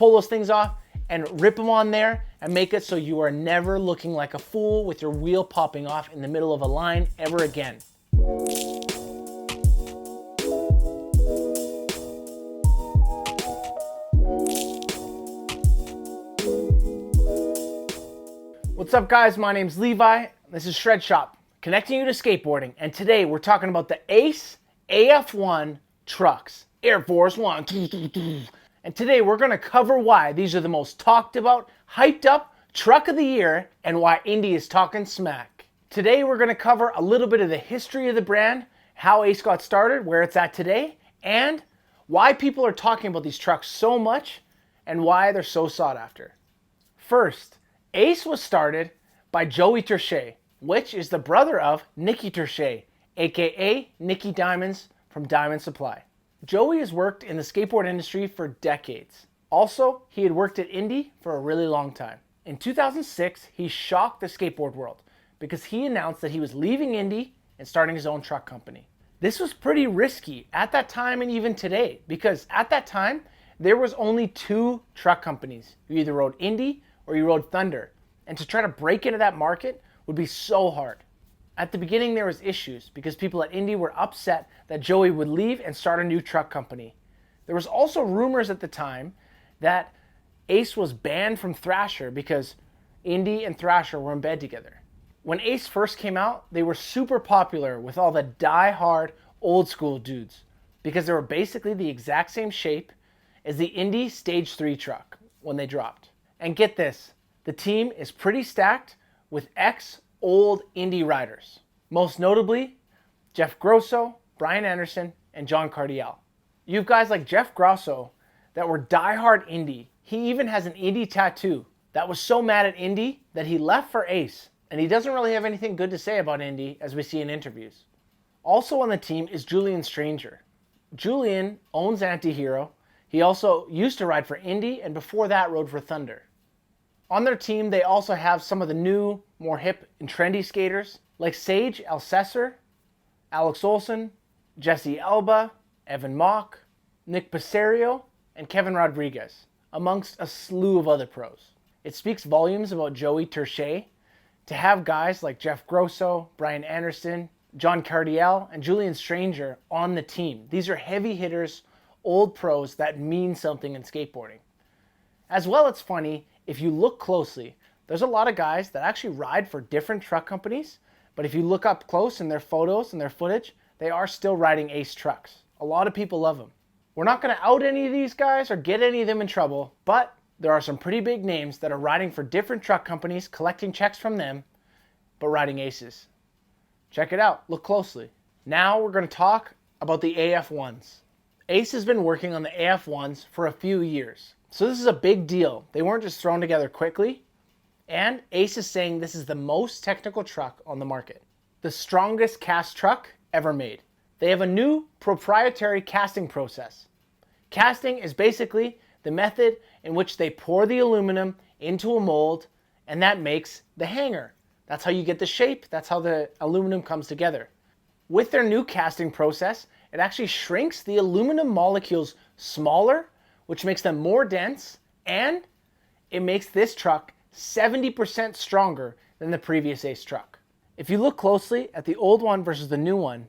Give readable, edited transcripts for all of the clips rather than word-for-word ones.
pull those things off and rip them on there and make it so you are never looking like a fool with your wheel popping off in the middle of a line ever again. What's up guys, my name's Levi, this is Shred Shop, connecting you to skateboarding, and today we're talking about the Ace AF1 Trucks, Air Force One. And today we're going to cover why these are the most talked about, hyped up truck of the year, and why Indy is talking smack. Today we're going to cover a little bit of the history of the brand, how Ace got started, where it's at today, and why people are talking about these trucks so much and why they're so sought after. First, Ace was started by Joey Tershay, which is the brother of Nicky Tershay, aka Nicky Diamonds from Diamond Supply. Joey has worked in the skateboard industry for decades. Also, he had worked at Indy for a really long time. In 2006, he shocked the skateboard world because he announced that he was leaving Indy and starting his own truck company. This was pretty risky at that time and even today, because at that time, there was only 2 truck companies. You either rode Indy or you rode Thunder, and to try to break into that market would be so hard. At the beginning there was issues because people at Indy were upset that Joey would leave and start a new truck company. There was also rumors at the time that Ace was banned from Thrasher because Indy and Thrasher were in bed together. When Ace first came out, they were super popular with all the die-hard old school dudes because they were basically the exact same shape as the Indy Stage 3 truck when they dropped. And get this, the team is pretty stacked with ex-old Indy riders. Most notably, Jeff Grosso, Brian Anderson, and John Cardiel. You have guys like Jeff Grosso that were die-hard Indy. He even has an Indy tattoo that was so mad at Indy that he left for Ace. And he doesn't really have anything good to say about Indy as we see in interviews. Also on the team is Julien Stranger. Julien owns Anti-Hero. He also used to ride for Indy and before that rode for Thunder. On their team, they also have some of the new, more hip and trendy skaters like Sage Alcesser, Alex Olson, Jesse Elba, Evan Mock, Nick Passerio, and Kevin Rodriguez, amongst a slew of other pros. It speaks volumes about Joey Tershay to have guys like Jeff Grosso, Brian Anderson, John Cardiel, and Julien Stranger on the team. These are heavy hitters, old pros that mean something in skateboarding. As well, it's funny, if you look closely, there's a lot of guys that actually ride for different truck companies, but if you look up close in their photos and their footage, they are still riding Ace trucks. A lot of people love them. We're not going to out any of these guys or get any of them in trouble, but there are some pretty big names that are riding for different truck companies, collecting checks from them, but riding Aces. Check it out, look closely. Now we're going to talk about the AF1s. Ace has been working on the AF1s for a few years. So this is a big deal. They weren't just thrown together quickly. And Ace is saying this is the most technical truck on the market. The strongest cast truck ever made. They have a new proprietary casting process. Casting is basically the method in which they pour the aluminum into a mold and that makes the hanger. That's how you get the shape. That's how the aluminum comes together. With their new casting process, it actually shrinks the aluminum molecules smaller, which makes them more dense, and it makes this truck 70% stronger than the previous Ace truck. If you look closely at the old one versus the new one,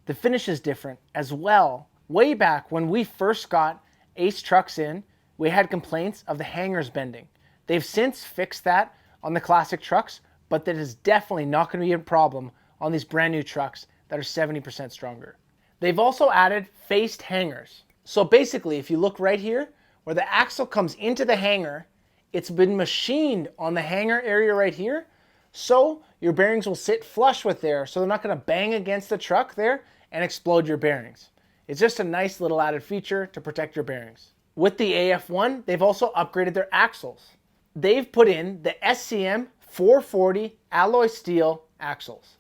the finish is different as well. Way back when we first got Ace trucks in, we had complaints of the hangers bending. They've since fixed that on the classic trucks, but that is definitely not going to be a problem on these brand new trucks that are 70% stronger. They've also added faced hangers. So basically, if you look right here, where the axle comes into the hanger, it's been machined on the hanger area right here, so your bearings will sit flush with there, so they're not going to bang against the truck there and explode your bearings. It's just a nice little added feature to protect your bearings. With the AF1, they've also upgraded their axles. They've put in the SCM 440 alloy steel axles.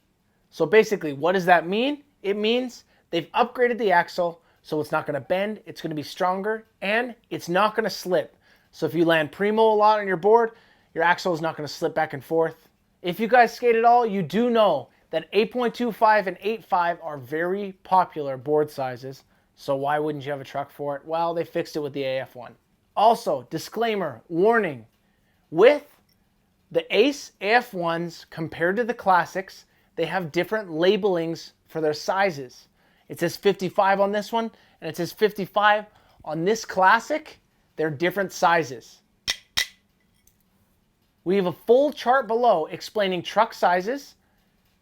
So basically, what does that mean? It means they've upgraded the axle so it's not going to bend, it's going to be stronger, and it's not going to slip. So if you land primo a lot on your board, your axle is not going to slip back and forth. If you guys skate at all, you do know that 8.25 and 8.5 are very popular board sizes. So why wouldn't you have a truck for it? Well, they fixed it with the AF1. Also, disclaimer, warning, with the Ace AF1s compared to the Classics, they have different labelings for their sizes. It says 55 on this one, and it says 55 on this Classic. They're different sizes. We have a full chart below explaining truck sizes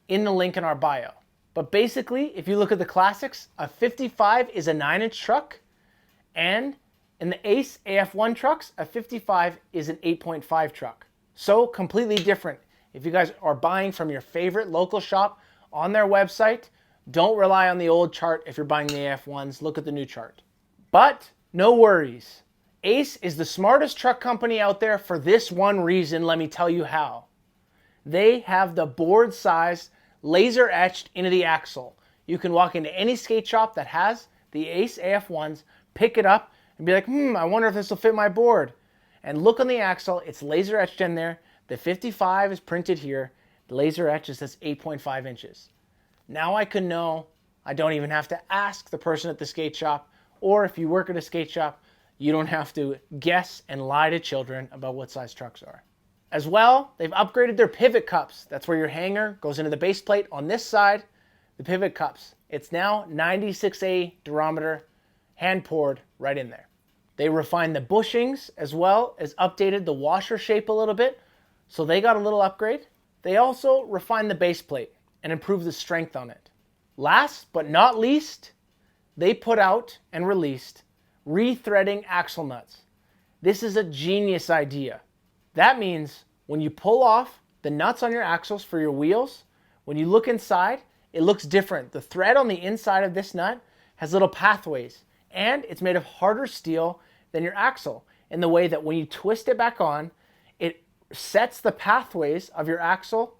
in the link in our bio. But basically, if you look at the Classics, a 55 is a 9-inch truck, and in the Ace AF1 trucks, a 55 is an 8.5 truck. So completely different. If you guys are buying from your favorite local shop on their website, don't rely on the old chart if you're buying the AF1s. Look at the new chart. But no worries. Ace is the smartest truck company out there for this one reason. Let me tell you how. They have the board size laser etched into the axle. You can walk into any skate shop that has the Ace AF1s, pick it up, and be like, I wonder if this will fit my board. And look on the axle, it's laser etched in there. The 55 is printed here. The laser etch says 8.5 inches. Now I can know. I don't even have to ask the person at the skate shop, or if you work at a skate shop, you don't have to guess and lie to children about what size trucks are. As well, they've upgraded their pivot cups. That's where your hanger goes into the base plate on this side, the pivot cups. It's now 96A durometer, hand poured right in there. They refined the bushings as well as updated the washer shape a little bit, so they got a little upgrade. They also refined the base plate and improved the strength on it. Last but not least, they put out and released rethreading axle nuts. This is a genius idea. That means when you pull off the nuts on your axles for your wheels, when you look inside, it looks different. The thread on the inside of this nut has little pathways, and it's made of harder steel than your axle in the way that when you twist it back on, it sets the pathways of your axle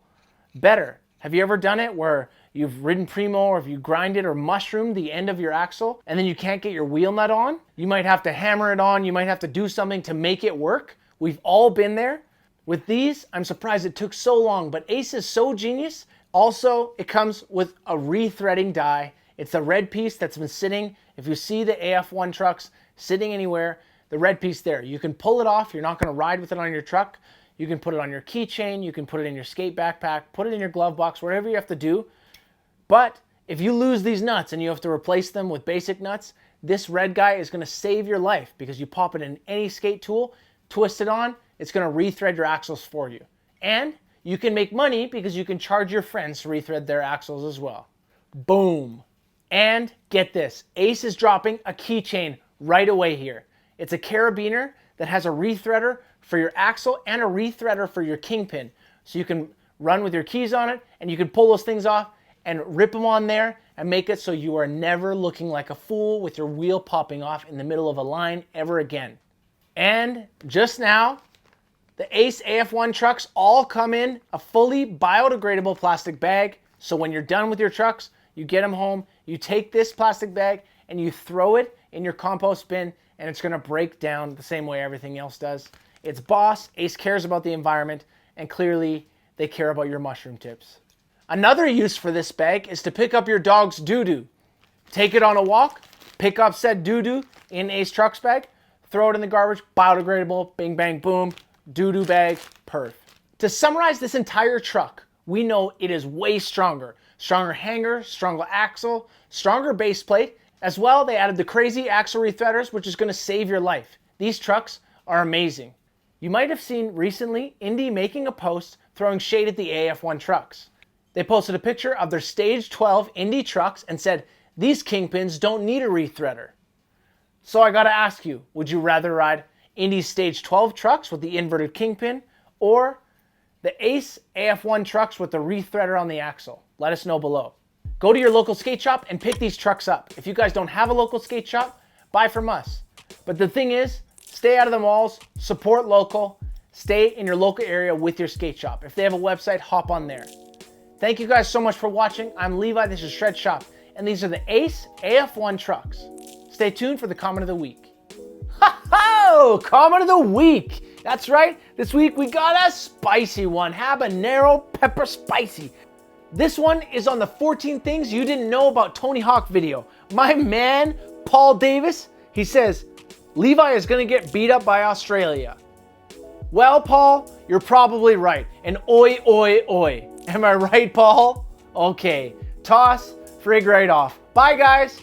better. Have you ever done it where you've ridden primo, or if you grinded or mushroomed the end of your axle and then you can't get your wheel nut on? You might have to hammer it on. You might have to do something to make it work. We've all been there. With these, I'm surprised it took so long, but Ace is so genius. Also, it comes with a rethreading die. It's a red piece that's been sitting. If you see the AF1 trucks sitting anywhere, the red piece there, you can pull it off. You're not going to ride with it on your truck. You can put it on your keychain. You can put it in your skate backpack, put it in your glove box, whatever you have to do. But if you lose these nuts and you have to replace them with basic nuts, this red guy is going to save your life because you pop it in any skate tool, twist it on, it's going to rethread your axles for you. And you can make money because you can charge your friends to rethread their axles as well. Boom. And get this, Ace is dropping a keychain right away here. It's a carabiner that has a rethreader for your axle and a rethreader for your kingpin. So you can run with your keys on it and you can pull those things off and rip them on there and make it so you are never looking like a fool with your wheel popping off in the middle of a line ever again. And just now, the Ace AF1 trucks all come in a fully biodegradable plastic bag. So when you're done with your trucks, you get them home, you take this plastic bag and you throw it in your compost bin, and it's going to break down the same way everything else does. It's boss. Ace cares about the environment, and clearly they care about your mushroom tips. Another use for this bag is to pick up your dog's doo-doo. Take it on a walk, pick up said doo-doo in Ace Trucks bag, throw it in the garbage, biodegradable, bing bang boom, doo-doo bag, perf. To summarize this entire truck, we know it is way stronger. Stronger hanger, stronger axle, stronger base plate. As well, they added the crazy axle rethreaders, which is going to save your life. These trucks are amazing. You might have seen recently Indy making a post throwing shade at the AF1 trucks. They posted a picture of their Stage 12 Indy trucks and said, "These kingpins don't need a rethreader." So I gotta ask you, would you rather ride Indy's Stage 12 trucks with the inverted kingpin or the Ace AF1 trucks with the rethreader on the axle? Let us know below. Go to your local skate shop and pick these trucks up. If you guys don't have a local skate shop, buy from us. But the thing is, stay out of the malls, support local, stay in your local area with your skate shop. If they have a website, hop on there. Thank you guys so much for watching. I'm Levi, this is Shred Shop, and these are the Ace AF1 trucks. Stay tuned for the comment of the week. Ha-ho! Comment of the week. That's right, this week we got a spicy one, habanero pepper spicy. This one is on the 14 things you didn't know about Tony Hawk video. My man, Paul Davis, he says, Levi is going to get beat up by Australia. Well, Paul, you're probably right. And oi, oi, oi. Am I right, Paul? Okay, toss, frig right off. Bye, guys.